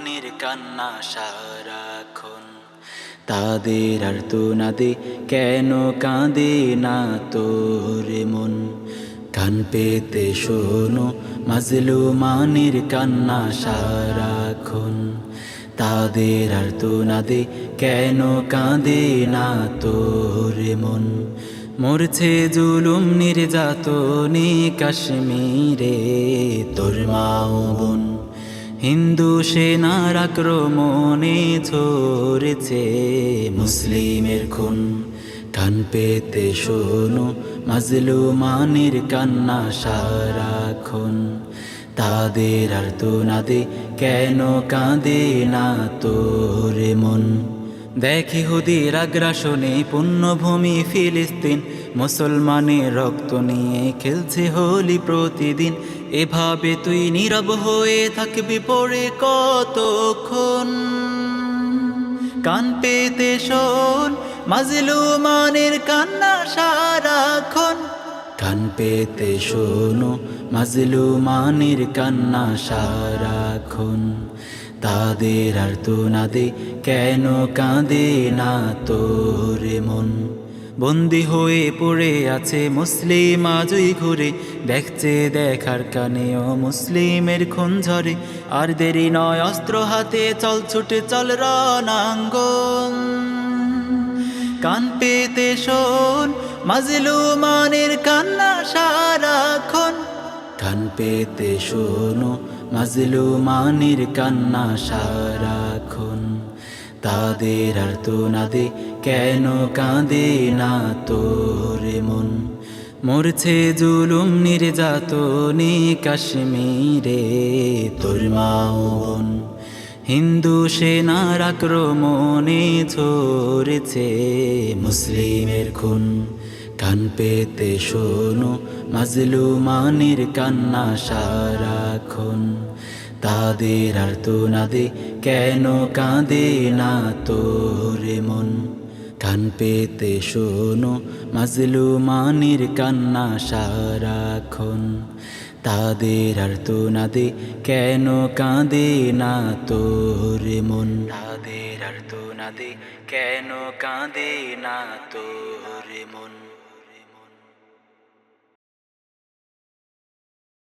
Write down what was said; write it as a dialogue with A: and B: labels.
A: মানের কান্না সারাক্ষণ। তাদের আর্তনাদে কেন কাঁদে না তোর মন? কান পেতে শোনো মাজলুমানের কান্না সারাক্ষণ। তাদের আর্তনাদে কেন কাঁদে না তোর মন? মরছে জুলুম নির্যাতনে কাশ্মীরে তোর মা ও বোন। হিন্দু সেনার আক্রমণে ঝরেছে মুসলিমের খুন। কান পেতে শোনো মাজলুমানের কান্না সারাক্ষণ। তাদের আর্তনাদে কেন কাঁদে না তোর মন? দেখি হুদির আগ্রাসনে পুণ্যভূমি ফিলিস্তিন, মুসলমানের রক্ত নিয়ে খেলছে হোলি প্রতিদিন। এভাবে তুই নীরব হয়ে থাকবি পড়ে কতক্ষণ? কান পেতে শোন মাজলুমানের কান্না সারাক্ষণ। কান পেতে শোনো মাজলুমানের কান্না সারাক্ষণ। তাদের আর্তনাদে কেন কাঁদে না তোর মন? বন্দি হয়ে পড়ে আছে মুসলিম আজই ঘুরে, দেখছে দেখার কানেও মুসলিমের খুন ঝরে। আর দেরি নয় অস্ত্র হাতে চল ছুটে চল রণাঙ্গন। কান পেতে শোন মাজলুমানের কান্না সারাক্ষণ। কান পেতে শোনো মাজলুমানের কান্না সারাক্ষণ। তাদের আর্তনাদে কেন কাঁদে না তোর মন? মরছে জুলুম নির্যাতনে কাশ্মীরে তোর মা ও বোন। হিন্দু সেনার আক্রমণে ঝরেছে মুসলিমের খুন। কান পেতে শোনো মাজলুমানের কান্না সারাক্ষণ। তাদের আর্তনাদে কেন কাঁদে না তোর মন? কান পেতে শোনো মাজলুমানের কান্না সারাক্ষণ। তাদের আর্তনাদে কেন কাঁদে না তোর মন? তাদের আর্তনাদে কেন কাঁদে না তোর মন?